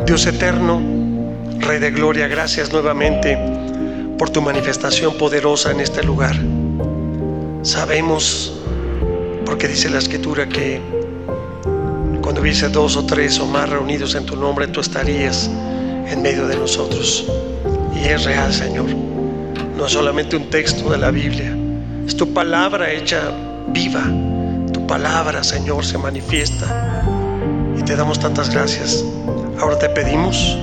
Dios eterno, Rey de gloria, gracias nuevamente por tu manifestación poderosa en este lugar. Sabemos, porque dice la Escritura, que cuando hubiese 2 o 3 o más reunidos en tu nombre, tú estarías en medio de nosotros. Y es real, Señor. No es solamente un texto de la Biblia, es tu palabra hecha viva. Tu palabra, Señor, se manifiesta y te damos tantas gracias. Ahora te pedimos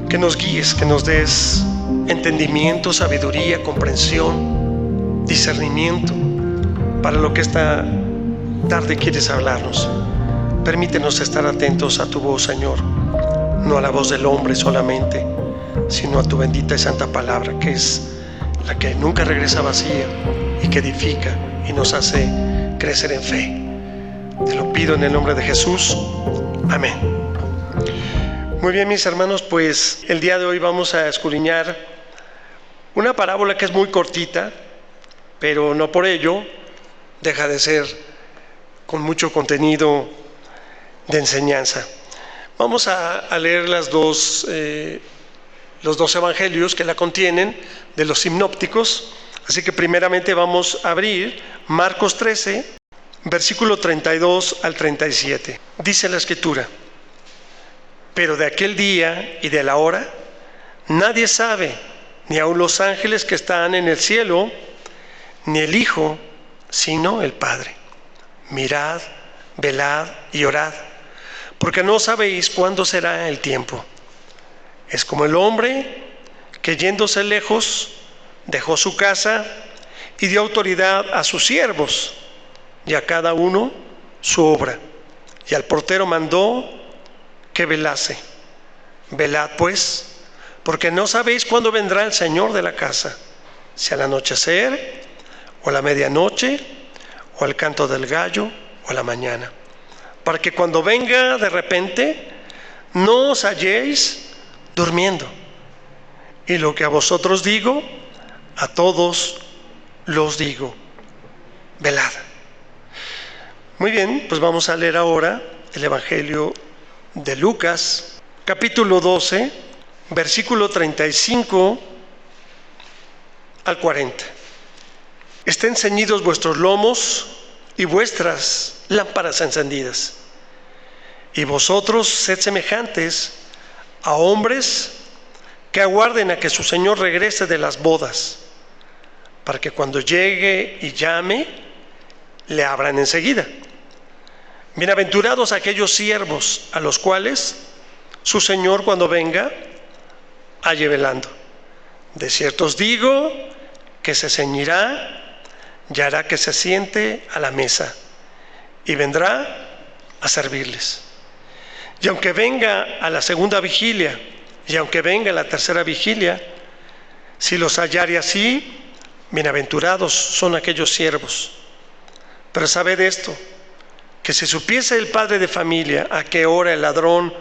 que nos guíes, que nos des entendimiento, sabiduría, comprensión, discernimiento para lo que esta tarde quieres hablarnos. Permítenos estar atentos a tu voz, Señor, no a la voz del hombre solamente, sino a tu bendita y santa palabra, que es la que nunca regresa vacía y que edifica y nos hace crecer en fe. Te lo pido en el nombre de Jesús. Amén. Muy bien, mis hermanos, pues el día de hoy vamos a escudriñar una parábola que es muy cortita, pero no por ello deja de ser con mucho contenido de enseñanza. Vamos a leer los dos evangelios que la contienen, de los sinópticos. Así que primeramente vamos a abrir Marcos 13, versículo 32 al 37. Dice la Escritura: pero de aquel día y de la hora nadie sabe, ni aun los ángeles que están en el cielo, ni el Hijo, sino el Padre. Mirad, velad y orad, porque no sabéis cuándo será el tiempo. Es como el hombre que, yéndose lejos, dejó su casa y dio autoridad a sus siervos, y a cada uno su obra. Y al portero mandó que velase. Velad pues, porque no sabéis cuándo vendrá el Señor de la casa, si al anochecer, o a la medianoche, o al canto del gallo, o a la mañana, para que cuando venga de repente no os halléis durmiendo. Y lo que a vosotros digo, a todos los digo: velad. Muy bien, pues vamos a leer ahora el Evangelio de Lucas, capítulo 12, versículo 35 al 40. Estén ceñidos vuestros lomos y vuestras lámparas encendidas. Y vosotros sed semejantes a hombres que aguarden a que su Señor regrese de las bodas, para que cuando llegue y llame, le abran enseguida. Bienaventurados aquellos siervos a los cuales su Señor, cuando venga, halle velando. De cierto os digo que se ceñirá y hará que se siente a la mesa, y vendrá a servirles. Y aunque venga a la segunda vigilia, y aunque venga a la tercera vigilia, si los hallare así, bienaventurados son aquellos siervos. Pero sabed esto, que si supiese el padre de familia a qué hora el ladrón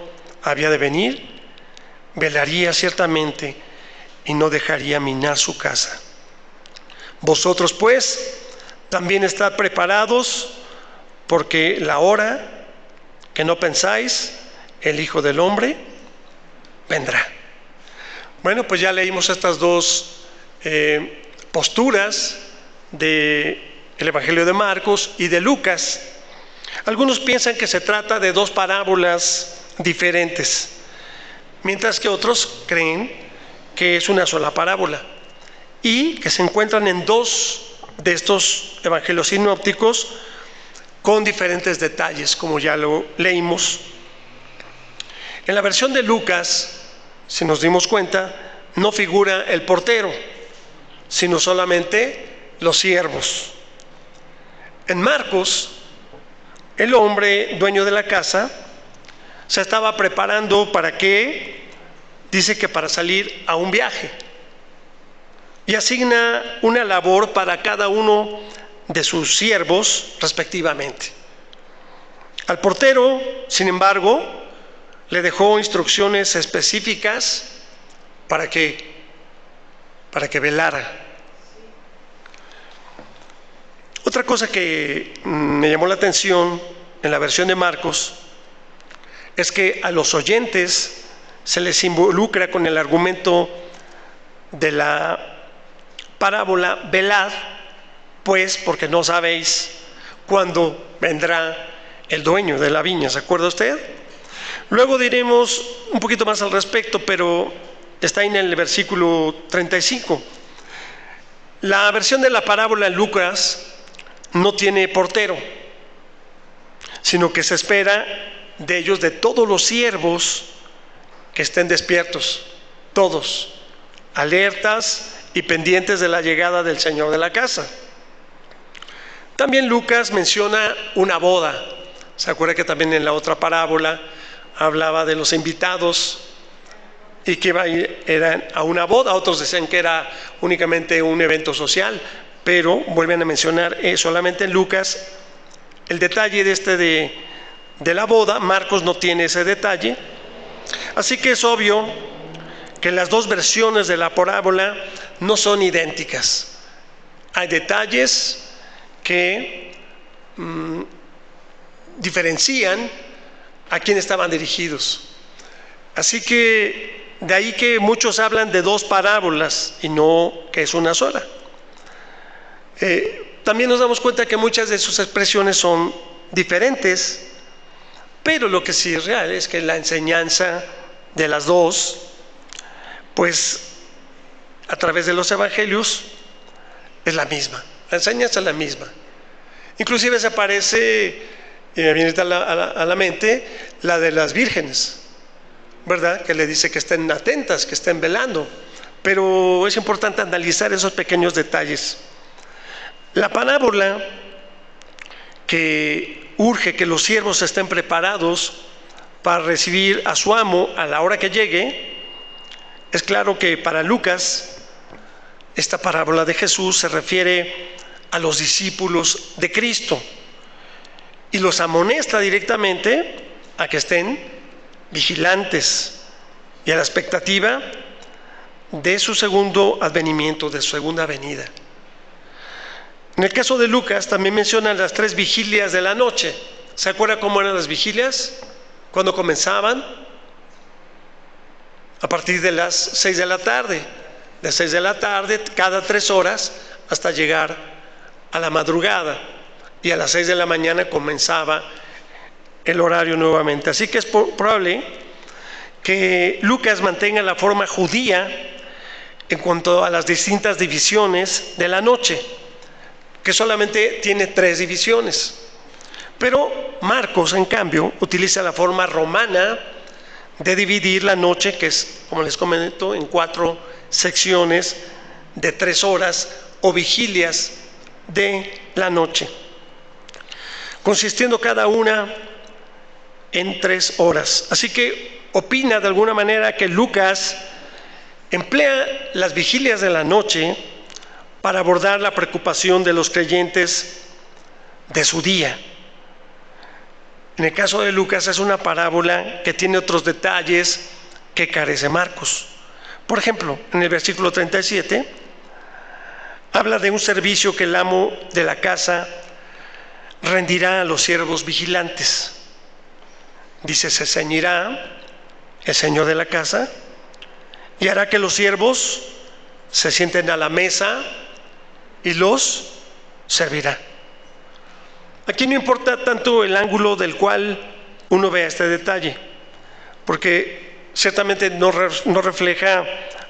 había de venir, velaría ciertamente y no dejaría minar su casa. Vosotros pues también estad preparados, porque la hora que no pensáis, el Hijo del Hombre vendrá. Bueno, pues ya leímos estas dos posturas del Evangelio de Marcos y de Lucas. Algunos piensan que se trata de dos parábolas diferentes, mientras que otros creen que es una sola parábola y que se encuentran en dos de estos evangelios sinópticos con diferentes detalles, como ya lo leímos. En la versión de Lucas, si nos dimos cuenta, no figura el portero, sino solamente los siervos. En Marcos, el hombre dueño de la casa se estaba preparando ¿para qué? Dice que para salir a un viaje, y asigna una labor para cada uno de sus siervos respectivamente. Al portero, sin embargo, le dejó instrucciones específicas para que velara. Otra cosa que me llamó la atención en la versión de Marcos es que a los oyentes se les involucra con el argumento de la parábola: velad, pues, porque no sabéis cuándo vendrá el dueño de la viña. ¿Se acuerda usted? Luego diremos un poquito más al respecto, pero está en el versículo 35. La versión de la parábola en Lucas no tiene portero, sino que se espera de ellos, de todos los siervos, que estén despiertos, todos, alertas y pendientes de la llegada del Señor de la casa. También Lucas menciona una boda. ¿Se acuerda que también en la otra parábola hablaba de los invitados y que eran a una boda? Otros decían que era únicamente un evento social, pero vuelven a mencionar solamente en Lucas el detalle de la boda. Marcos no tiene ese detalle, así que es obvio que las dos versiones de la parábola no son idénticas. Hay detalles que diferencian a quién estaban dirigidos. Así que de ahí que muchos hablan de dos parábolas y no que es una sola. También nos damos cuenta que muchas de sus expresiones son diferentes, pero lo que sí es real es que la enseñanza de las dos, pues a través de los evangelios, es la misma. La enseñanza es la misma. Inclusive se parece, y me viene a la mente, la de las vírgenes, ¿verdad? Que le dice que estén atentas, que estén velando. Pero es importante analizar esos pequeños detalles. La parábola que urge que los siervos estén preparados para recibir a su amo a la hora que llegue, es claro que para Lucas esta parábola de Jesús se refiere a los discípulos de Cristo y los amonesta directamente a que estén vigilantes y a la expectativa de su segundo advenimiento, de su segunda venida. En el caso de Lucas también menciona las 3 vigilias de la noche. ¿Se acuerda cómo eran las vigilias? ¿Cuándo comenzaban? A partir de las 6 de la tarde. De 6 de la tarde, cada 3 horas, hasta llegar a la madrugada. Y a las 6 de la mañana comenzaba el horario nuevamente. Así que es probable que Lucas mantenga la forma judía en cuanto a las distintas divisiones de la noche, que solamente tiene 3 divisiones. Pero Marcos, en cambio, utiliza la forma romana de dividir la noche, que es, como les comento, en 4 secciones de 3 horas o vigilias de la noche, consistiendo cada una en 3 horas. Así que opina de alguna manera que Lucas emplea las vigilias de la noche para abordar la preocupación de los creyentes de su día. En el caso de Lucas es una parábola que tiene otros detalles que carece Marcos. Por ejemplo, en el versículo 37 habla de un servicio que el amo de la casa rendirá a los siervos vigilantes. Dice: se ceñirá el señor de la casa y hará que los siervos se sienten a la mesa y los servirá. Aquí no importa tanto el ángulo del cual uno vea este detalle, porque ciertamente no refleja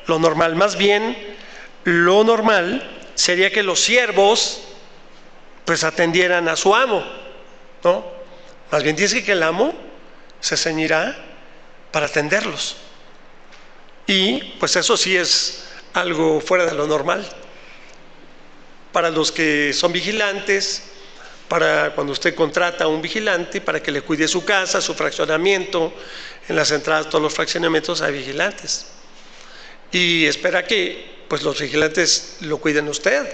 lo normal. Más bien, lo normal sería que los siervos pues atendieran a su amo, ¿no? Más bien dice que el amo se ceñirá para atenderlos. Y pues eso sí es algo fuera de lo normal. Para los que son vigilantes, para cuando usted contrata a un vigilante para que le cuide su casa, su fraccionamiento, en las entradas de todos los fraccionamientos hay vigilantes. Y espera que pues los vigilantes lo cuiden a usted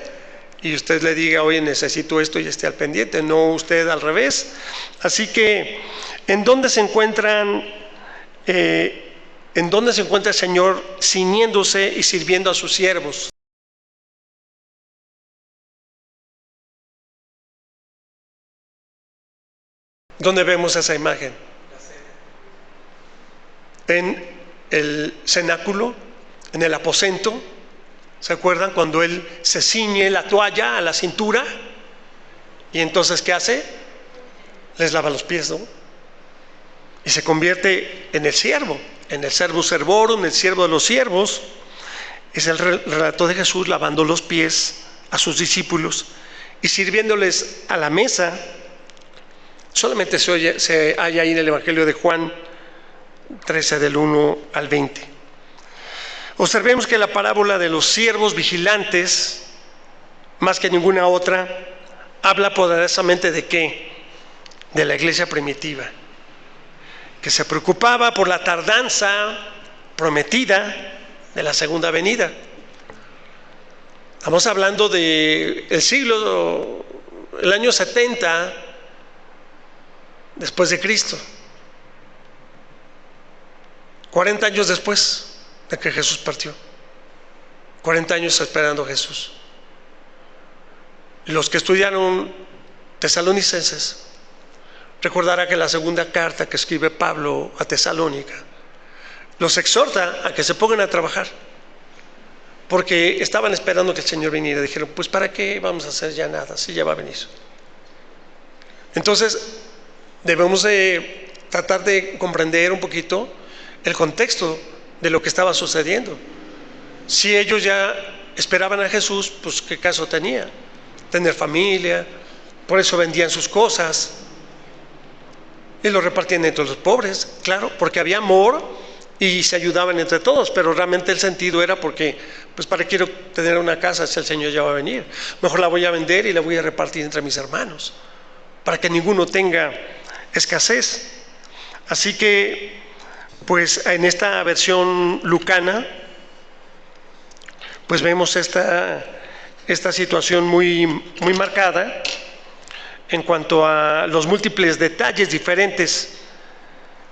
y usted le diga: oye, necesito esto, y esté al pendiente, no usted al revés. Así que, ¿en dónde se encuentra el Señor ciñéndose y sirviendo a sus siervos? ¿Dónde vemos esa imagen? en el cenáculo, en el aposento. ¿Se acuerdan cuando él se ciñe la toalla a la cintura? Y entonces, ¿qué hace? Les lava los pies, ¿no? Y se convierte en el siervo, en el servus servorum, el siervo de los siervos. Es el relato de Jesús lavando los pies a sus discípulos y sirviéndoles a la mesa. Solamente se halla ahí en el Evangelio de Juan 13, del 1 al 20. Observemos que la parábola de los siervos vigilantes, más que ninguna otra, habla poderosamente ¿de qué? De la iglesia primitiva, que se preocupaba por la tardanza prometida de la segunda venida. Estamos hablando del el año 70 después de Cristo, 40 años después de que Jesús partió, 40 años esperando a Jesús. Los que estudiaron Tesalonicenses recordará que la segunda carta que escribe Pablo a Tesalónica los exhorta a que se pongan a trabajar, porque estaban esperando que el Señor viniera. Dijeron, pues ¿para qué vamos a hacer ya nada si ya va a venir? Entonces debemos de tratar de comprender un poquito el contexto de lo que estaba sucediendo. Si ellos ya esperaban a Jesús, pues ¿qué caso tenía? Tener familia. Por eso vendían sus cosas y lo repartían entre los pobres, claro, porque había amor y se ayudaban entre todos, pero realmente el sentido era porque, pues ¿para qué quiero tener una casa si el Señor ya va a venir? Mejor la voy a vender y la voy a repartir entre mis hermanos, para que ninguno tenga escasez. Así que, pues en esta versión lucana, pues vemos esta situación muy marcada en cuanto a los múltiples detalles diferentes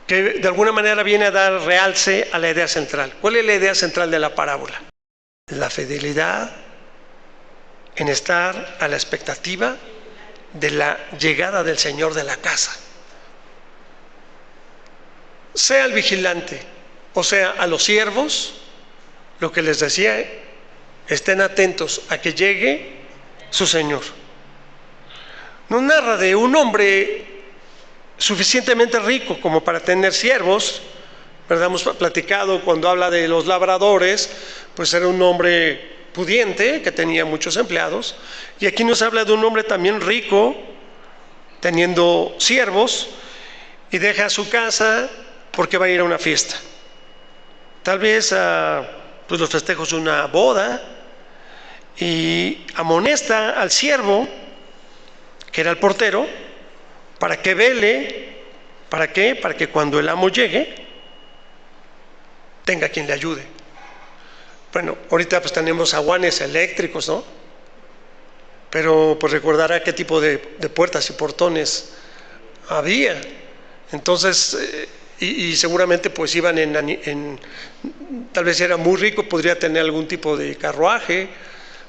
que de alguna manera viene a dar realce a la idea central. ¿Cuál es la idea central de la parábola? La fidelidad en estar a la expectativa de la llegada del Señor de la casa. Sea el vigilante o sea a los siervos, lo que les decía, estén atentos a que llegue su Señor. Nos narra de un hombre suficientemente rico como para tener siervos, ¿verdad? Hemos platicado cuando habla de los labradores, pues era un hombre pudiente que tenía muchos empleados, y aquí nos habla de un hombre también rico teniendo siervos y deja su casa porque va a ir a una fiesta, tal vez a pues los festejos de una boda, y amonesta al siervo que era el portero para que vele. ¿Para qué? Para que cuando el amo llegue tenga quien le ayude. Bueno, ahorita pues tenemos aguanes eléctricos, ¿no? Pero pues recordará qué tipo de puertas y portones había. Entonces, y seguramente pues iban tal vez si era muy rico podría tener algún tipo de carruaje,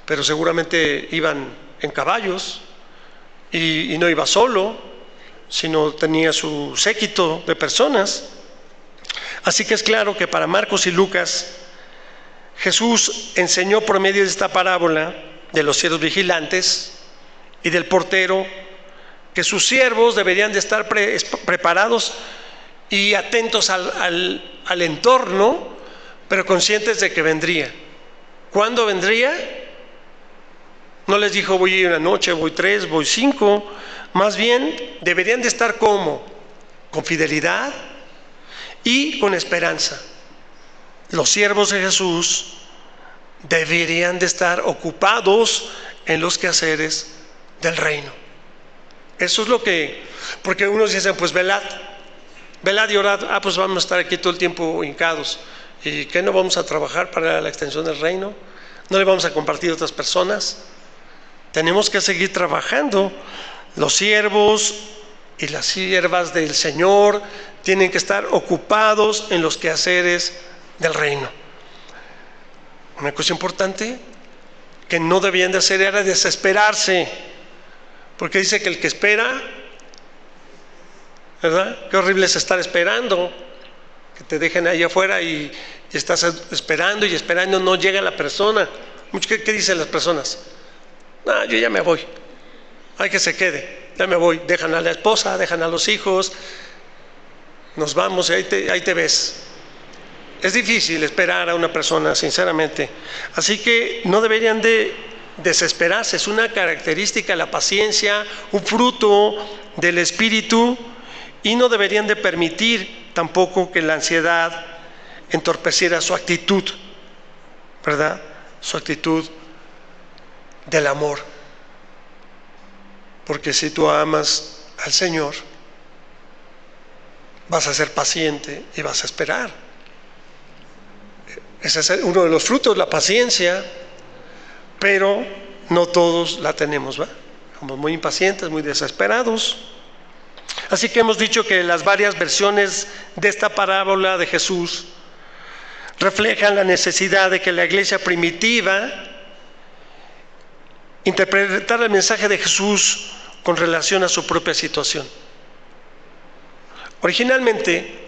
pero seguramente iban en caballos, y no iba solo, sino tenía su séquito de personas. Así que es claro que para Marcos y Lucas, Jesús enseñó por medio de esta parábola de los siervos vigilantes y del portero que sus siervos deberían de estar preparados y atentos al entorno, pero conscientes de que vendría. ¿Cuándo vendría? No les dijo voy a ir una noche, voy 3, voy 5. Más bien deberían de estar ¿cómo? Con fidelidad y con esperanza. Los siervos de Jesús deberían de estar ocupados en los quehaceres del reino. Eso es lo que, porque unos dicen pues velad y orad. Pues vamos a estar aquí todo el tiempo hincados, y ¿qué no vamos a trabajar para la extensión del reino? ¿No le vamos a compartir a otras personas? Tenemos que seguir trabajando. Los siervos y las siervas del Señor tienen que estar ocupados en los quehaceres del reino. Una cosa importante que no debían de hacer era desesperarse, porque dice que el que espera, ¿verdad? Qué horrible es estar esperando. que te dejen ahí afuera y estás esperando y esperando, no llega la persona. ¿Qué dicen las personas? No, yo ya me voy, hay que se quede, ya me voy. Dejan a la esposa, dejan a los hijos, nos vamos y ahí te ves. Es difícil esperar a una persona, sinceramente. Así que no deberían de desesperarse. Es una característica la paciencia, un fruto del Espíritu, y no deberían de permitir tampoco que la ansiedad entorpeciera su actitud, ¿verdad? Su actitud del amor. Porque si tú amas al Señor, vas a ser paciente y vas a esperar. Ese es uno de los frutos, la paciencia, pero no todos la tenemos, ¿va? Somos muy impacientes, muy desesperados. Así que hemos dicho que las varias versiones de esta parábola de Jesús reflejan la necesidad de que la iglesia primitiva interpretara el mensaje de Jesús con relación a su propia situación. Originalmente,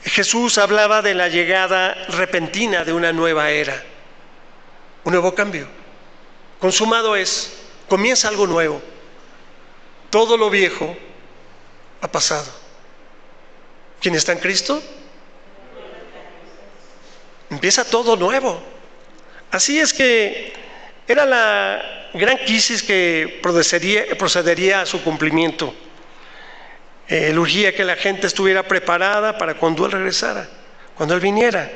Jesús hablaba de la llegada repentina de una nueva era, un nuevo cambio. Consumado es, comienza algo nuevo. Todo lo viejo ha pasado. ¿Quién está en Cristo? Empieza todo nuevo. Así es que era la gran crisis que procedería a su cumplimiento. Él urgía que la gente estuviera preparada para cuando Él regresara, cuando Él viniera.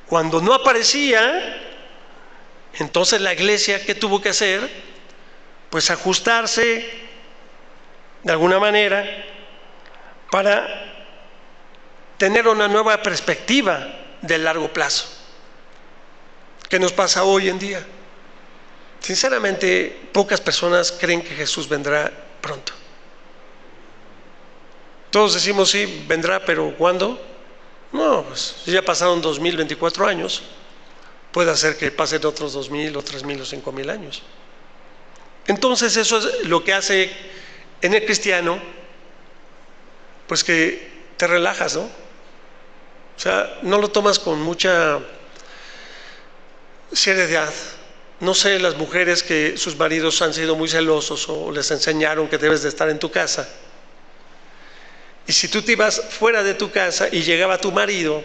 Cuando no aparecía, entonces la iglesia, ¿qué tuvo que hacer? Pues ajustarse de alguna manera para tener una nueva perspectiva de largo plazo. ¿Qué nos pasa hoy en día? Sinceramente, pocas personas creen que Jesús vendrá pronto. Todos decimos sí, vendrá, pero ¿cuándo? No, pues ya pasaron 2024 años. Puede ser que pasen otros 2000 o 3000 o 5000 años. Entonces eso es lo que hace en el cristiano, pues que te relajas, ¿no? O sea, no lo tomas con mucha seriedad. No sé, las mujeres que sus maridos han sido muy celosos o les enseñaron que debes de estar en tu casa. Y si tú te ibas fuera de tu casa y llegaba tu marido,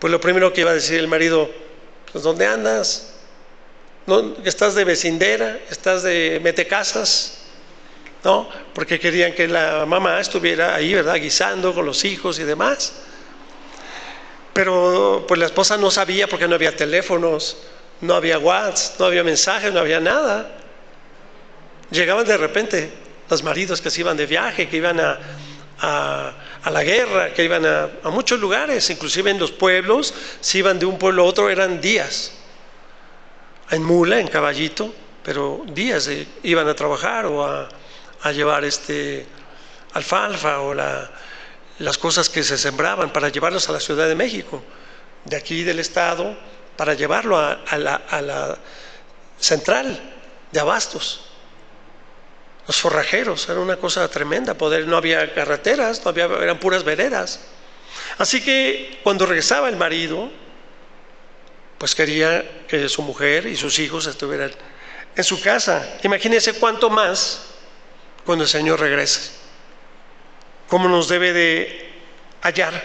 pues lo primero que iba a decir el marido, pues ¿dónde andas? ¿No? ¿Estás de vecindera? ¿Estás de metecasas? ¿No? Porque querían que la mamá estuviera ahí, ¿verdad? Guisando con los hijos y demás. Pero pues la esposa no sabía porque no había teléfonos, no había WhatsApp, no había mensajes, no había nada. Llegaban de repente los maridos que se iban de viaje, que iban a la guerra, que iban a muchos lugares, inclusive en los pueblos, se iban de un pueblo a otro, eran días, en mula, en caballito, pero días iban a trabajar o a llevar alfalfa o las cosas que se sembraban para llevarlos a la Ciudad de México, de aquí del estado, para llevarlo a la central de abastos. Los forrajeros, era una cosa tremenda, no había carreteras, eran puras veredas. Así que cuando regresaba el marido, pues quería que su mujer y sus hijos estuvieran en su casa. Imagínense cuánto más cuando el Señor regrese, cómo nos debe de hallar.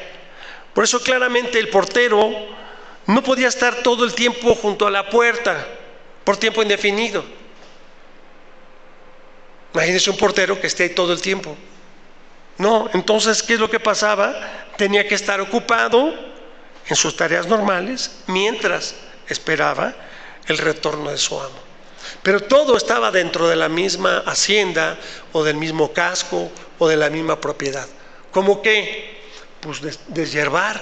Por eso claramente el portero no podía estar todo el tiempo junto a la puerta por tiempo indefinido. Imagínense un portero que esté ahí todo el tiempo. No, entonces, ¿qué es lo que pasaba? Tenía que estar ocupado en sus tareas normales mientras esperaba el retorno de su amo. Pero todo estaba dentro de la misma hacienda o del mismo casco o de la misma propiedad. ¿Cómo qué? Pues deshiervar.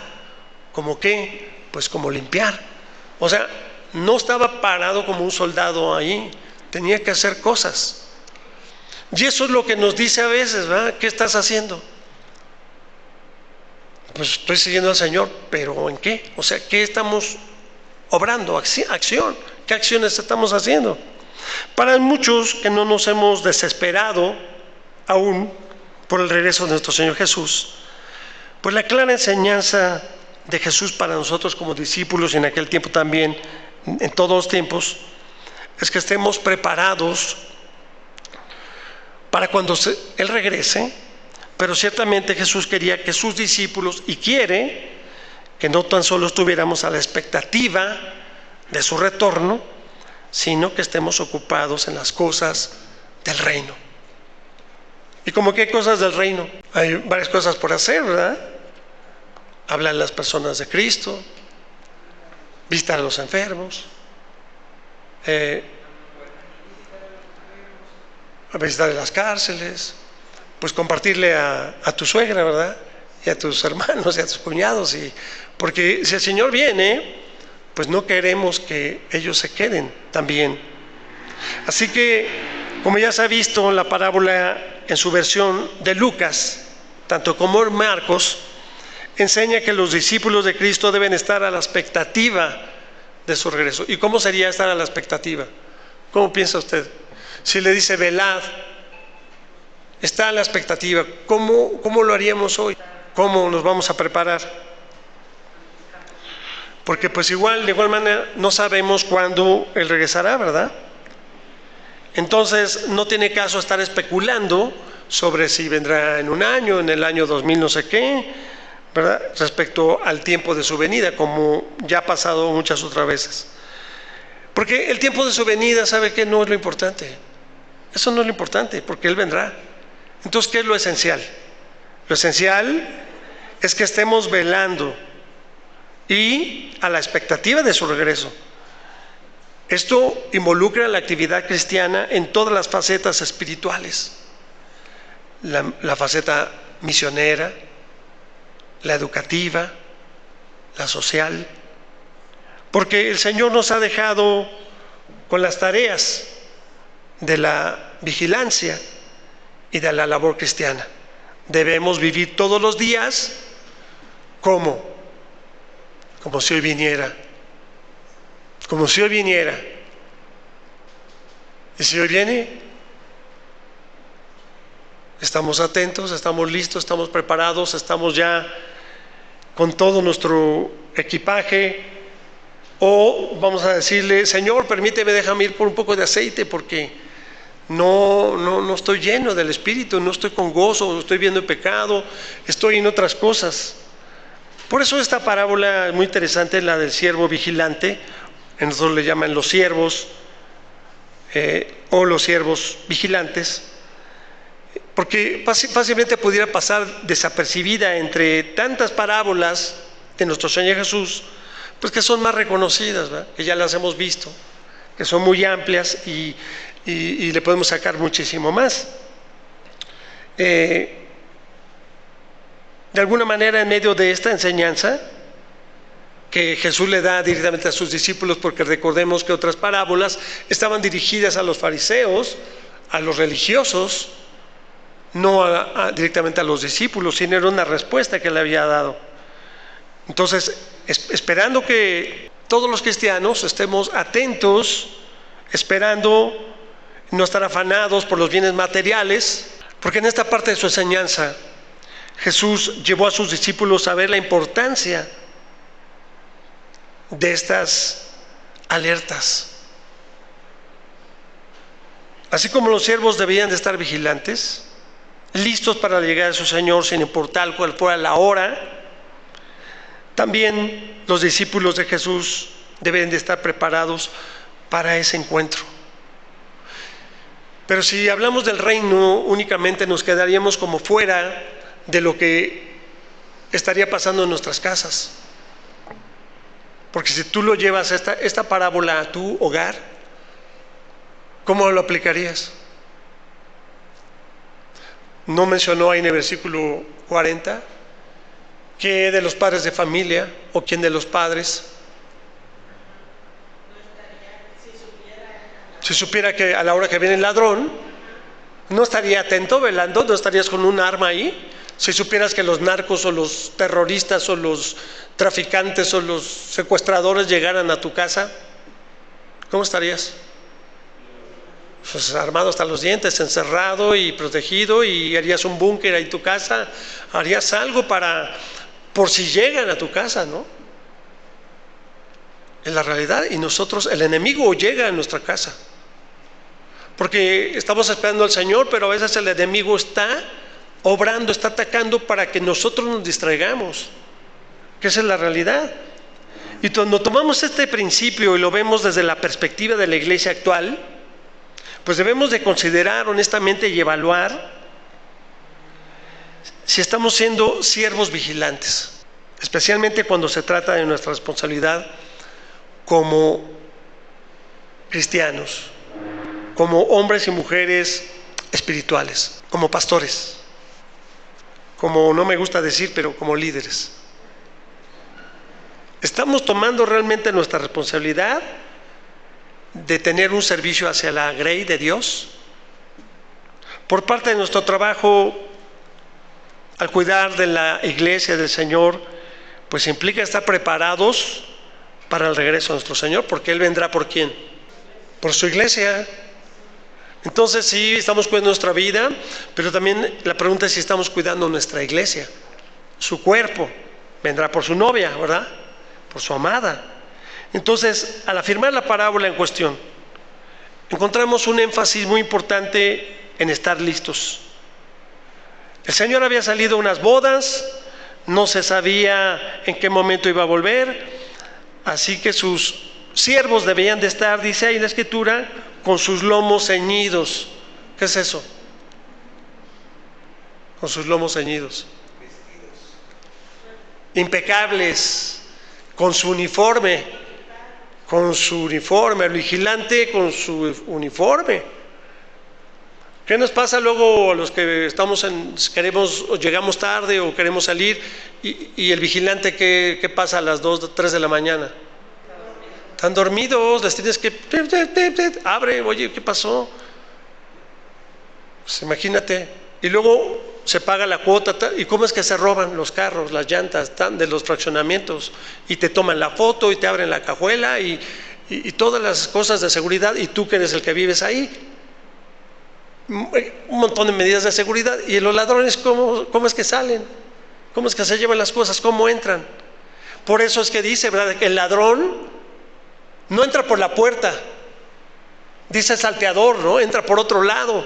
¿Cómo qué? Pues como limpiar. O sea, no estaba parado como un soldado ahí, tenía que hacer cosas. Y eso es lo que nos dice a veces, ¿verdad? ¿Qué estás haciendo? Pues estoy siguiendo al Señor, pero ¿en qué? O sea, ¿qué estamos obrando? Acción. ¿Qué acciones estamos haciendo? Para muchos que no nos hemos desesperado aún por el regreso de nuestro Señor Jesús, Pues la clara enseñanza de Jesús para nosotros como discípulos, y en aquel tiempo también, en todos los tiempos, es que estemos preparados para cuando Él regrese. Pero ciertamente Jesús quería que sus discípulos, y quiere, que no tan solo estuviéramos a la expectativa de su retorno, sino que estemos ocupados en las cosas del reino. ¿Y como qué cosas del reino? Hay varias cosas por hacer, ¿verdad? Hablar a las personas de Cristo, visitar a los enfermos, visitar las cárceles, pues compartirle a tu suegra, ¿verdad? Y a tus hermanos y a tus cuñados, porque si el Señor viene, pues no queremos que ellos se queden también. Así que, como ya se ha visto, la parábola en su versión de Lucas, tanto como en Marcos, enseña que los discípulos de Cristo deben estar a la expectativa de su regreso. ¿Y cómo sería estar a la expectativa? ¿Cómo piensa usted? Si le dice velad, está a la expectativa, ¿cómo lo haríamos hoy? ¿Cómo nos vamos a preparar? Porque pues de igual manera no sabemos cuándo Él regresará, ¿verdad? Entonces no tiene caso estar especulando sobre si vendrá en un año, en el año 2000 no sé qué, ¿verdad? Respecto al tiempo de su venida, como ya ha pasado muchas otras veces. Porque el tiempo de su venida, ¿sabe qué? No es lo importante. Eso no es lo importante, porque Él vendrá. Entonces, ¿qué es lo esencial? Lo esencial es que estemos velando y a la expectativa de su regreso. Esto involucra la actividad cristiana en todas las facetas espirituales. La faceta misionera, la educativa, la social. Porque el Señor nos ha dejado con las tareas de la vigilancia y de la labor cristiana. Debemos vivir todos los días como si hoy viniera. Como si hoy viniera. Y si hoy viene, estamos atentos, estamos listos, estamos preparados, estamos ya con todo nuestro equipaje. O vamos a decirle, Señor, permíteme, déjame ir por un poco de aceite porque no estoy lleno del Espíritu, no estoy con gozo, estoy viendo el pecado, estoy en otras cosas. Por eso esta parábola es muy interesante, la del siervo vigilante. Nosotros le llaman los siervos o los siervos vigilantes, porque fácilmente pudiera pasar desapercibida entre tantas parábolas de nuestro Señor Jesús, pues que son más reconocidas, ¿verdad? Que ya las hemos visto, que son muy amplias y le podemos sacar muchísimo más. De alguna manera, en medio de esta enseñanza que Jesús le da directamente a sus discípulos, porque recordemos que otras parábolas estaban dirigidas a los fariseos, a los religiosos, no directamente a los discípulos, sino era una respuesta que le había dado. Entonces, esperando que todos los cristianos estemos atentos, esperando no estar afanados por los bienes materiales, porque en esta parte de su enseñanza Jesús llevó a sus discípulos a ver la importancia de estas alertas. Así como los siervos debían de estar vigilantes, listos para llegar a su Señor sin importar cuál fuera la hora, también los discípulos de Jesús deben de estar preparados para ese encuentro. Pero si hablamos del reino, únicamente nos quedaríamos como fuera de lo que estaría pasando en nuestras casas. Porque si tú lo llevas esta parábola a tu hogar, ¿cómo lo aplicarías? ¿No mencionó ahí en el versículo 40 que de los padres de familia o quién de los padres? Si supiera que a la hora que viene el ladrón, ¿no estaría atento, velando? ¿No estarías con un arma ahí? Si supieras que los narcos o los terroristas o los traficantes o los secuestradores llegaran a tu casa, ¿cómo estarías? pues, armado hasta los dientes, encerrado y protegido, y harías un búnker ahí en tu casa, harías algo por si llegan a tu casa, ¿no? En la realidad, y nosotros, el enemigo llega a nuestra casa, porque estamos esperando al Señor, pero a veces el enemigo está obrando, está atacando para que nosotros nos distraigamos, que esa es la realidad. Y cuando tomamos este principio y lo vemos desde la perspectiva de la iglesia actual, pues debemos de considerar honestamente y evaluar si estamos siendo siervos vigilantes, especialmente cuando se trata de nuestra responsabilidad como cristianos, como hombres y mujeres espirituales, como pastores, como no me gusta decir, pero como líderes. ¿Estamos tomando realmente nuestra responsabilidad de tener un servicio hacia la grey de Dios? Por parte de nuestro trabajo, al cuidar de la iglesia del Señor, pues implica estar preparados para el regreso de nuestro Señor, porque Él vendrá ¿por quién? Por su iglesia. Entonces sí, estamos cuidando nuestra vida, pero también la pregunta es si estamos cuidando nuestra iglesia, su cuerpo. Vendrá por su novia, ¿verdad? Por su amada. Entonces, al afirmar la parábola en cuestión, encontramos un énfasis muy importante en estar listos. El Señor había salido a unas bodas, no se sabía en qué momento iba a volver, así que sus siervos debían de estar, dice ahí en la Escritura, con sus lomos ceñidos. ¿Qué es eso? Con sus lomos ceñidos. Impecables, con su uniforme, el vigilante con su uniforme. ¿Qué nos pasa luego a los que llegamos tarde o queremos salir y el vigilante qué pasa a las 2 o 3 de la mañana? Están dormidos, les tienes que abre, oye, ¿qué pasó? Pues imagínate. Y luego se paga la cuota. ¿Y cómo es que se roban los carros, las llantas de los fraccionamientos? Y te toman la foto y te abren la cajuela y todas las cosas de seguridad, y tú que eres el que vives ahí. Un montón de medidas de seguridad. Y los ladrones, ¿cómo es que salen? ¿Cómo es que se llevan las cosas? ¿Cómo entran? Por eso es que dice, ¿verdad?, que el ladrón no entra por la puerta. Dice salteador, ¿no? Entra por otro lado.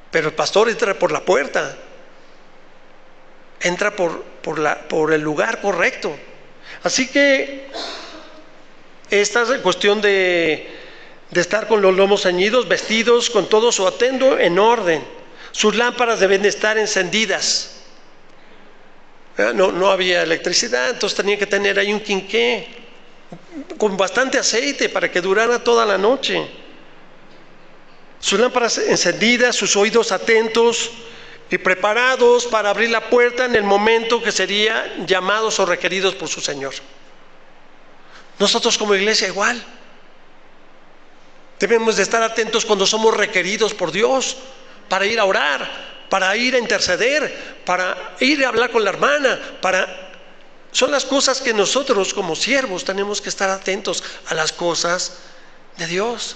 Pero el pastor entra por la puerta. Entra por el lugar correcto. Así que esta cuestión de estar con los lomos ceñidos, vestidos con todo su atuendo en orden. Sus lámparas deben de estar encendidas. No había electricidad, entonces tenían que tener ahí un quinqué con bastante aceite para que durara toda la noche. Sus lámparas encendidas, sus oídos atentos y preparados para abrir la puerta en el momento que serían llamados o requeridos por su Señor. Nosotros como iglesia igual. Debemos de estar atentos cuando somos requeridos por Dios para ir a orar, para ir a interceder, para ir a hablar con la hermana, son las cosas que nosotros como siervos tenemos que estar atentos a las cosas de Dios.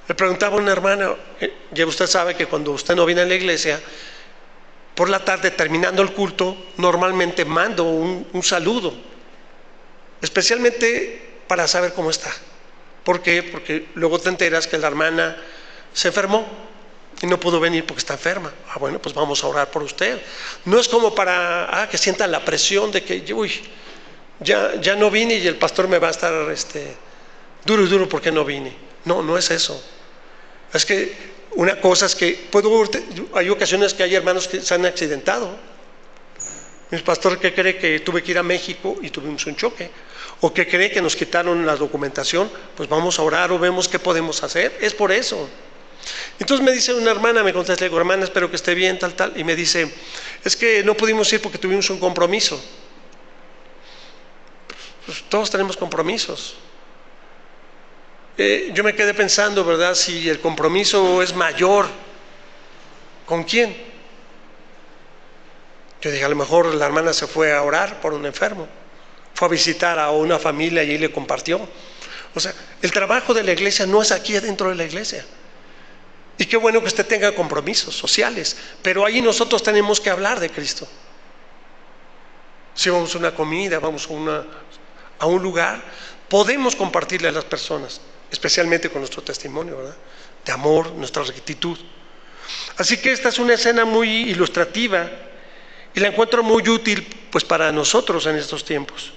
Le preguntaba a una hermana, ya usted sabe que cuando usted no viene a la iglesia, por la tarde terminando el culto, normalmente mando un saludo, especialmente para saber cómo está. ¿Por qué? Porque luego te enteras que la hermana se enfermó y no pudo venir porque está enferma. Bueno, pues vamos a orar por usted. No es como para que sienta la presión de que ya no vine y el pastor me va a estar duro porque no vine. No es eso. Es que una cosa es que hay ocasiones que hay hermanos que se han accidentado. Mi pastor, ¿qué cree? Que tuve que ir a México y tuvimos un choque. ¿O qué cree? Que nos quitaron la documentación. Pues vamos a orar o vemos qué podemos hacer. Es por eso. Entonces me dice una hermana, me contesta, le digo, hermana, espero que esté bien, tal, y me dice, es que no pudimos ir porque tuvimos un compromiso. Pues todos tenemos compromisos. Yo me quedé pensando, ¿verdad? Si el compromiso es mayor, ¿con quién? Yo dije, a lo mejor la hermana se fue a orar por un enfermo, fue a visitar a una familia y ahí le compartió. O sea, el trabajo de la iglesia no es aquí adentro de la iglesia. Y qué bueno que usted tenga compromisos sociales, pero ahí nosotros tenemos que hablar de Cristo. Si vamos a una comida, vamos a un lugar, podemos compartirle a las personas, especialmente con nuestro testimonio, ¿verdad?, de amor, nuestra rectitud. Así que esta es una escena muy ilustrativa y la encuentro muy útil pues para nosotros en estos tiempos.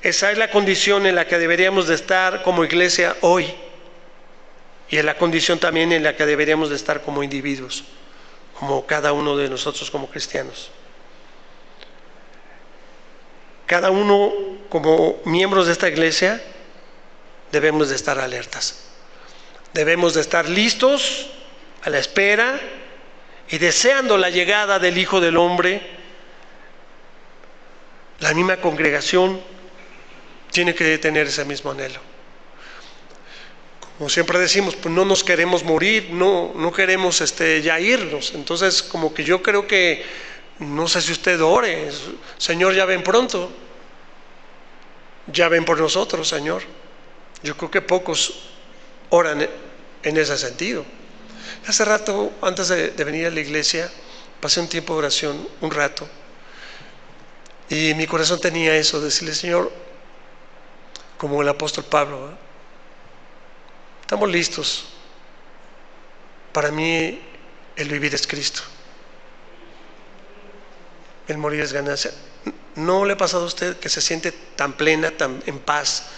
Esa es la condición en la que deberíamos de estar como iglesia hoy, y es la condición también en la que deberíamos de estar como individuos, como cada uno de nosotros como cristianos. Cada uno como miembros de esta iglesia debemos de estar alertas. Debemos de estar listos, a la espera y deseando la llegada del Hijo del Hombre. La misma congregación tiene que tener ese mismo anhelo. Como siempre decimos, pues no nos queremos morir, no queremos ya irnos. Entonces, como que yo creo que, no sé si usted ore, Señor, ya ven pronto, ya ven por nosotros, Señor. Yo creo que pocos oran en ese sentido. Hace rato, antes de venir a la iglesia, pasé un tiempo de oración, un rato, y mi corazón tenía eso, decirle, Señor, como el apóstol Pablo, ¿eh?, estamos listos. Para mí el vivir es Cristo, el morir es ganancia. ¿No le ha pasado a usted que se siente tan plena, tan en paz,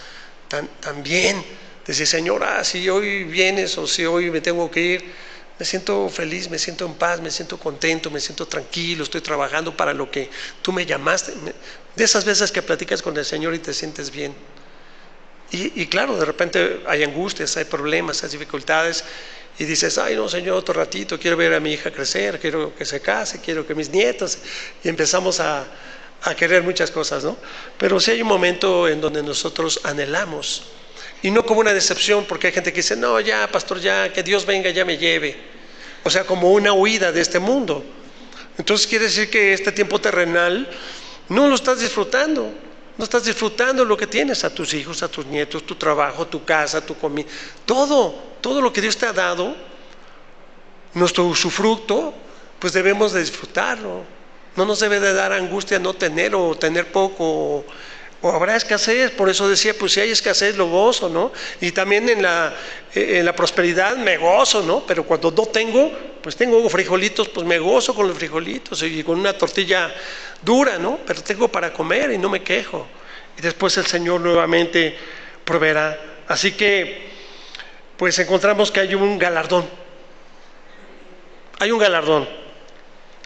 tan bien? Decir, Señor, si hoy vienes o si hoy me tengo que ir, me siento feliz, me siento en paz, me siento contento, me siento tranquilo, estoy trabajando para lo que tú me llamaste. De esas veces que platicas con el Señor y te sientes bien. Y claro, de repente hay angustias, hay problemas, hay dificultades, y dices, ay no, Señor, otro ratito, quiero ver a mi hija crecer, quiero que se case, quiero que mis nietos, y empezamos a querer muchas cosas, ¿no? Pero sí hay un momento en donde nosotros anhelamos, y no como una decepción, porque hay gente que dice, no, ya, pastor, ya, que Dios venga, ya me lleve. O sea, como una huida de este mundo. Entonces quiere decir que este tiempo terrenal no lo estás disfrutando. No estás disfrutando lo que tienes, a tus hijos, a tus nietos, tu trabajo, tu casa, tu comida, todo lo que Dios te ha dado, nuestro usufructo, pues debemos de disfrutarlo. No nos debe de dar angustia no tener o tener poco, o habrá escasez. Por eso decía, pues si hay escasez lo gozo, ¿no? Y también en la prosperidad me gozo, ¿no? Pero cuando no tengo, pues tengo frijolitos, pues me gozo con los frijolitos y con una tortilla dura, ¿no? Pero tengo para comer y no me quejo. Y después el Señor nuevamente proveerá. Así que, pues encontramos que hay un galardón. Hay un galardón.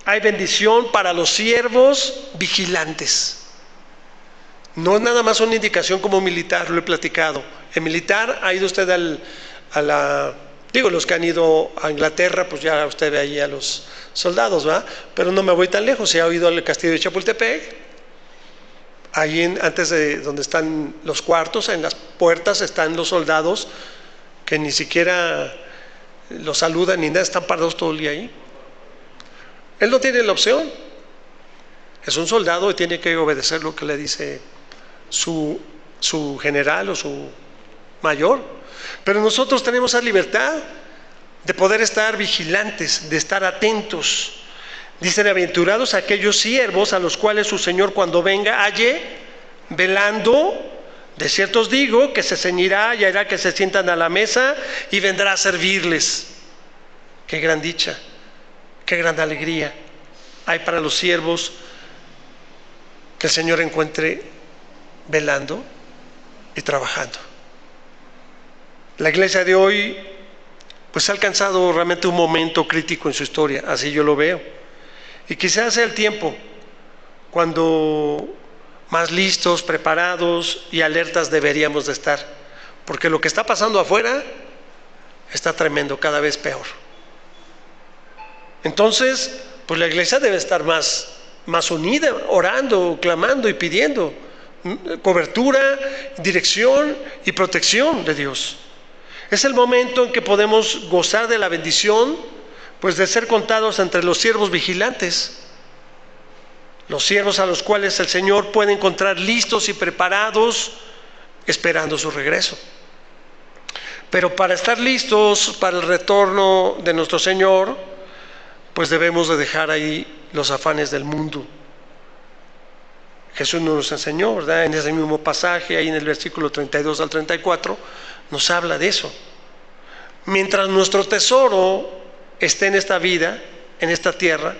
Hay bendición para los siervos vigilantes. No es nada más una indicación como militar, lo he platicado. En militar ha ido usted los que han ido a Inglaterra, pues ya usted ve ahí a los soldados, ¿va? Pero no me voy tan lejos, se ha ido al castillo de Chapultepec, ahí antes de donde están los cuartos, en las puertas están los soldados que ni siquiera los saludan ni nada, están parados todo el día ahí. Él no tiene la opción, es un soldado y tiene que obedecer lo que le dice su general o su mayor. Pero nosotros tenemos esa libertad de poder estar vigilantes, de estar atentos. Dicen, aventurados aquellos siervos a los cuales su Señor cuando venga halle velando. De cierto os digo que se ceñirá y hará que se sientan a la mesa y vendrá a servirles. Qué gran dicha, qué gran alegría hay para los siervos que el Señor encuentre velando y trabajando. La iglesia de hoy pues ha alcanzado realmente un momento crítico en su historia, así yo lo veo, y quizás sea el tiempo cuando más listos, preparados y alertas deberíamos de estar, porque lo que está pasando afuera está tremendo, cada vez peor. Entonces pues la iglesia debe estar más unida, orando, clamando y pidiendo cobertura, dirección y protección de Dios. Es el momento en que podemos gozar de la bendición, pues de ser contados entre los siervos vigilantes, los siervos a los cuales el Señor puede encontrar listos y preparados esperando su regreso. Pero para estar listos para el retorno de nuestro Señor, pues debemos de dejar ahí los afanes del mundo. Jesús nos enseñó, ¿verdad? En ese mismo pasaje, ahí en el versículo 32 al 34, nos habla de eso. Mientras nuestro tesoro esté en esta vida, en esta tierra,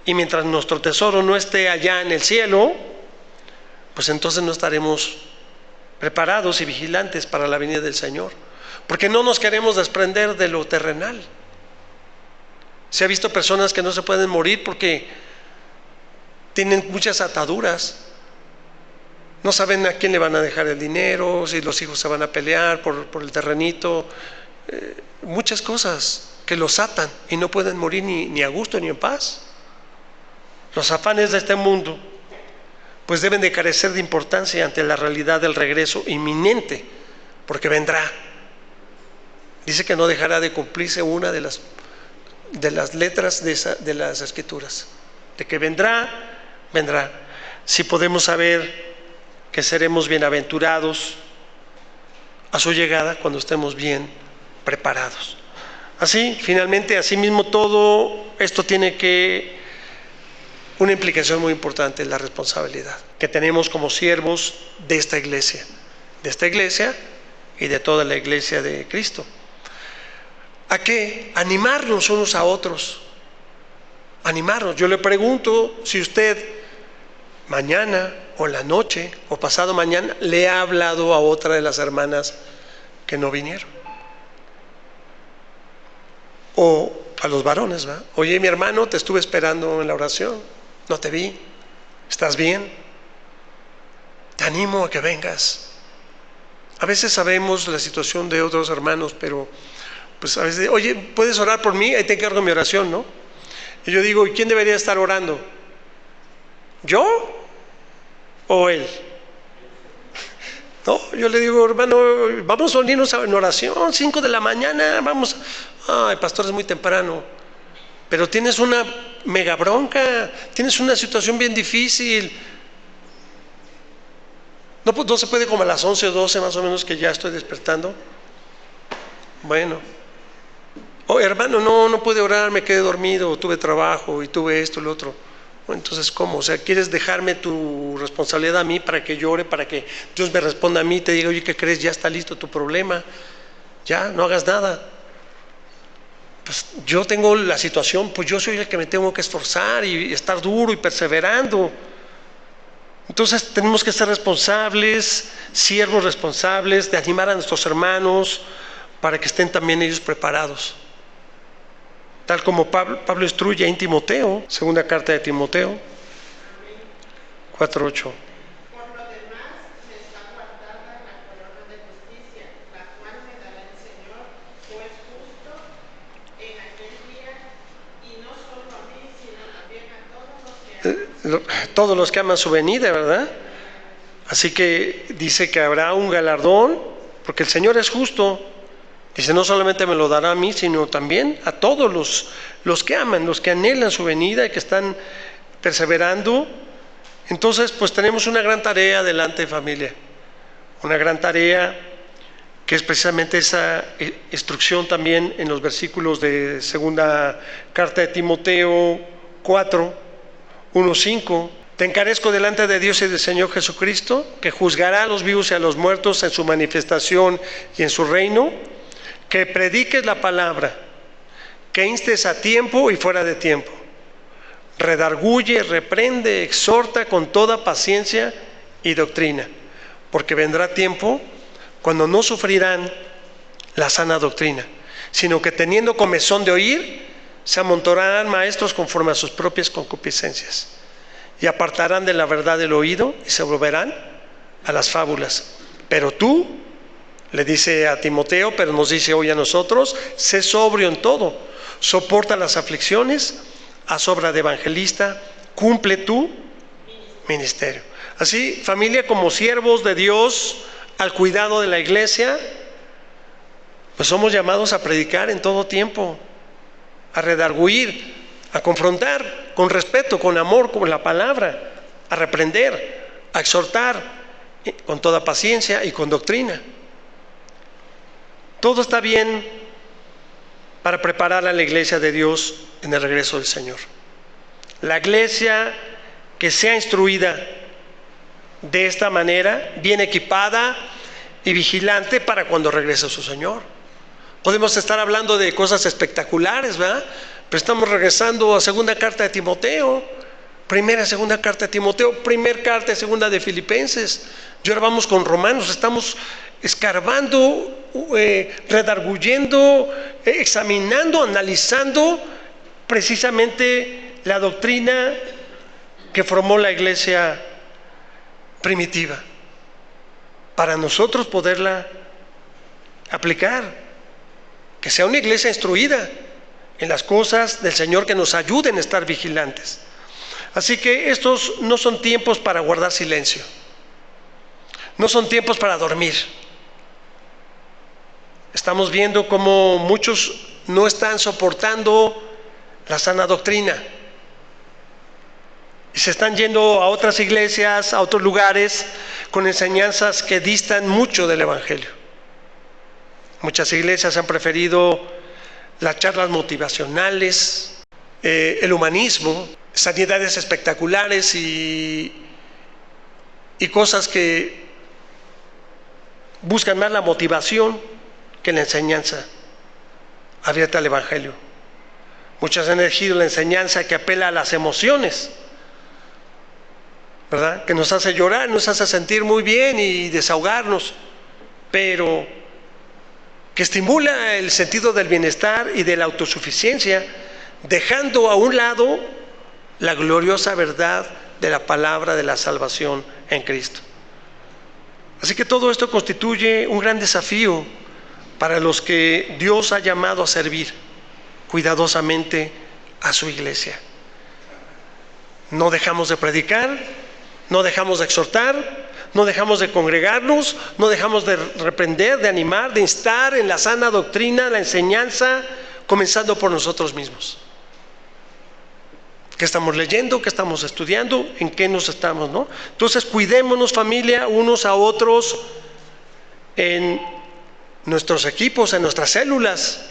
y mientras nuestro tesoro no esté allá en el cielo, pues entonces no estaremos preparados y vigilantes para la venida del Señor, porque no nos queremos desprender de lo terrenal. Se ha visto personas que no se pueden morir porque tienen muchas ataduras. No saben a quién le van a dejar el dinero, si los hijos se van a pelear por el terrenito, muchas cosas que los atan y no pueden morir ni a gusto ni en paz. Los afanes de este mundo pues deben de carecer de importancia ante la realidad del regreso inminente, porque vendrá. Dice que no dejará de cumplirse una de las letras de las Escrituras, de que vendrá. Si podemos saber que seremos bienaventurados a su llegada cuando estemos bien preparados. Así, finalmente, asimismo, todo esto tiene una implicación muy importante, la responsabilidad que tenemos como siervos de esta iglesia y de toda la iglesia de Cristo. ¿A qué? Animarnos unos a otros. Animarnos. Yo le pregunto si usted mañana o la noche o pasado mañana le ha hablado a otra de las hermanas que no vinieron. O a los varones, ¿verdad? Oye, mi hermano, te estuve esperando en la oración, no te vi, ¿estás bien? Te animo a que vengas. A veces sabemos la situación de otros hermanos, pero pues a veces, oye, ¿puedes orar por mí? Ahí te encargo mi oración, ¿no? Y yo digo, ¿y quién debería estar orando? ¿Yo o él? No, yo le digo, hermano, vamos a unirnos en oración, 5 de la mañana, vamos. Ay, pastor, es muy temprano. Pero tienes una mega bronca, tienes una situación bien difícil. No se puede como a las 11 o 12 más o menos que ya estoy despertando. Bueno. Oh, hermano, no pude orar, me quedé dormido, tuve trabajo y tuve esto y lo otro. Bueno, entonces, ¿cómo? O sea, ¿quieres dejarme tu responsabilidad a mí para que llore, para que Dios me responda a mí y te diga, oye, ¿qué crees? Ya está listo tu problema. Ya, no hagas nada. Pues yo tengo la situación, pues yo soy el que me tengo que esforzar y estar duro y perseverando. Entonces tenemos que ser responsables, siervos responsables, de animar a nuestros hermanos para que estén también ellos preparados. Tal como Pablo instruye en Timoteo, segunda carta de Timoteo 4:8. Todos los que aman su venida, ¿verdad? Así que dice que habrá un galardón, porque el Señor es justo. Dice, no solamente me lo dará a mí, sino también a todos los que aman, los que anhelan su venida y que están perseverando. Entonces, pues tenemos una gran tarea delante, familia. Una gran tarea que es precisamente esa instrucción también en los versículos de segunda carta de Timoteo 4:1-5. Te encarezco delante de Dios y del Señor Jesucristo, que juzgará a los vivos y a los muertos en su manifestación y en su reino, que prediques la palabra, que instes a tiempo y fuera de tiempo, redarguye, reprende, exhorta con toda paciencia y doctrina, porque vendrá tiempo cuando no sufrirán la sana doctrina, sino que teniendo comezón de oír, se amontonarán maestros conforme a sus propias concupiscencias, y apartarán de la verdad el oído y se volverán a las fábulas. Pero tú, le dice a Timoteo, pero nos dice hoy a nosotros, sé sobrio en todo, soporta las aflicciones, haz obra de evangelista, cumple tu ministerio. Así, familia, como siervos de Dios al cuidado de la iglesia, pues somos llamados a predicar en todo tiempo, a redarguir, a confrontar con respeto, con amor, con la palabra, a reprender, a exhortar con toda paciencia y con doctrina. Todo está bien para preparar a la iglesia de Dios en el regreso del Señor. La iglesia que sea instruida de esta manera, bien equipada y vigilante para cuando regrese su Señor. Podemos estar hablando de cosas espectaculares, ¿verdad? Pero estamos regresando a segunda carta de Timoteo, primera, segunda carta de Timoteo, primer carta y segunda de Filipenses. Y ahora vamos con Romanos, estamos escarbando, redarguyendo, examinando, analizando precisamente la doctrina que formó la iglesia primitiva, para nosotros poderla aplicar, que sea una iglesia instruida en las cosas del Señor, que nos ayuden a estar vigilantes. Así que estos no son tiempos para guardar silencio, no son tiempos para dormir. Estamos viendo cómo muchos no están soportando la sana doctrina y se están yendo a otras iglesias, a otros lugares con enseñanzas que distan mucho del Evangelio. Muchas iglesias han preferido las charlas motivacionales, el humanismo, sanidades espectaculares y cosas que buscan más la motivación que la enseñanza abierta al Evangelio. Muchos han elegido la enseñanza que apela a las emociones, ¿verdad? Que nos hace llorar, nos hace sentir muy bien y desahogarnos, pero que estimula el sentido del bienestar y de la autosuficiencia, dejando a un lado la gloriosa verdad de la palabra de la salvación en Cristo. Así que todo esto constituye un gran desafío para los que Dios ha llamado a servir cuidadosamente a su iglesia. No dejamos de predicar, no dejamos de exhortar, no dejamos de congregarnos, no dejamos de reprender, de animar, de instar en la sana doctrina, la enseñanza, comenzando por nosotros mismos. ¿Qué estamos leyendo? ¿Qué estamos estudiando? ¿En qué nos estamos, no? Entonces, cuidémonos, familia, unos a otros en nuestros equipos, en nuestras células.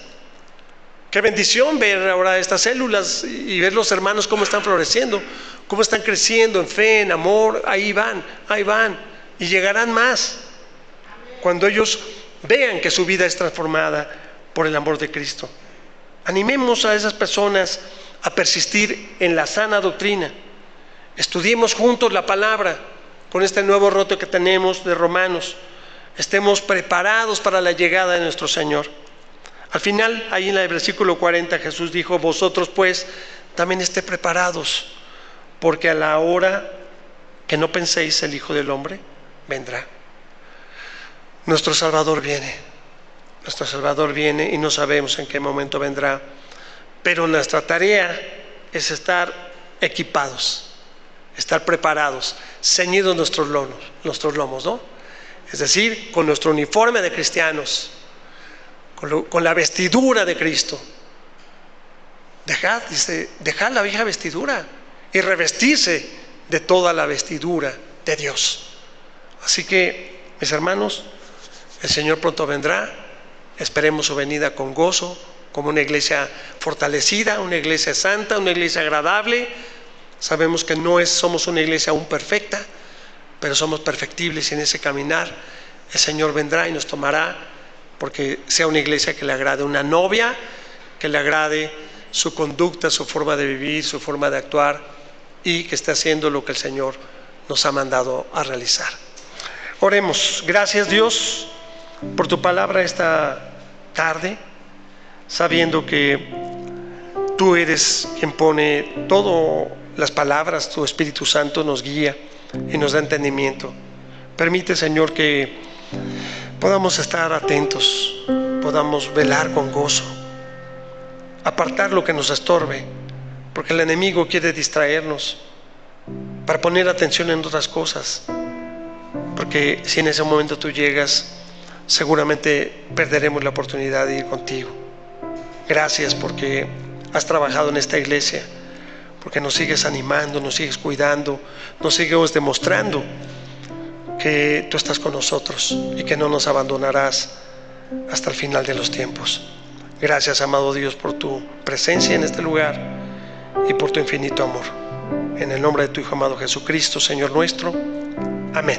Qué bendición ver ahora estas células y ver los hermanos cómo están floreciendo, cómo están creciendo en fe, en amor. Ahí van, y llegarán más cuando ellos vean que su vida es transformada por el amor de Cristo. Animemos a esas personas a persistir en la sana doctrina. Estudiemos juntos la palabra con este nuevo roto que tenemos de Romanos. Estemos preparados para la llegada de nuestro Señor. Al final, ahí en el versículo 40, Jesús dijo: vosotros pues también esté preparados, porque a la hora que no penséis el Hijo del Hombre vendrá. Nuestro Salvador viene y no sabemos en qué momento vendrá, pero nuestra tarea es estar equipados, estar preparados, ceñidos nuestros lomos, ¿no? Es decir, con nuestro uniforme de cristianos, con la vestidura de Cristo. Dejad la vieja vestidura y revestirse de toda la vestidura de Dios. Así que, mis hermanos, el Señor pronto vendrá. Esperemos su venida con gozo, como una iglesia fortalecida, una iglesia santa, una iglesia agradable. Sabemos que no somos una iglesia aún perfecta, pero somos perfectibles, y en ese caminar el Señor vendrá y nos tomará, porque sea una iglesia que le agrade, una novia que le agrade su conducta, su forma de vivir, su forma de actuar, y que esté haciendo lo que el Señor nos ha mandado a realizar. Oremos. Gracias, Dios, por tu palabra esta tarde, sabiendo que tú eres quien pone todas las palabras. Tu Espíritu Santo nos guía y nos da entendimiento. Permite, Señor, que podamos estar atentos, podamos velar con gozo, apartar lo que nos estorbe, porque el enemigo quiere distraernos para poner atención en otras cosas, porque si en ese momento tú llegas, seguramente perderemos la oportunidad de ir contigo. Gracias porque has trabajado en esta iglesia, porque nos sigues animando, nos sigues cuidando, nos sigues demostrando que tú estás con nosotros y que no nos abandonarás hasta el final de los tiempos. Gracias, amado Dios, por tu presencia en este lugar y por tu infinito amor. En el nombre de tu Hijo amado Jesucristo, Señor nuestro.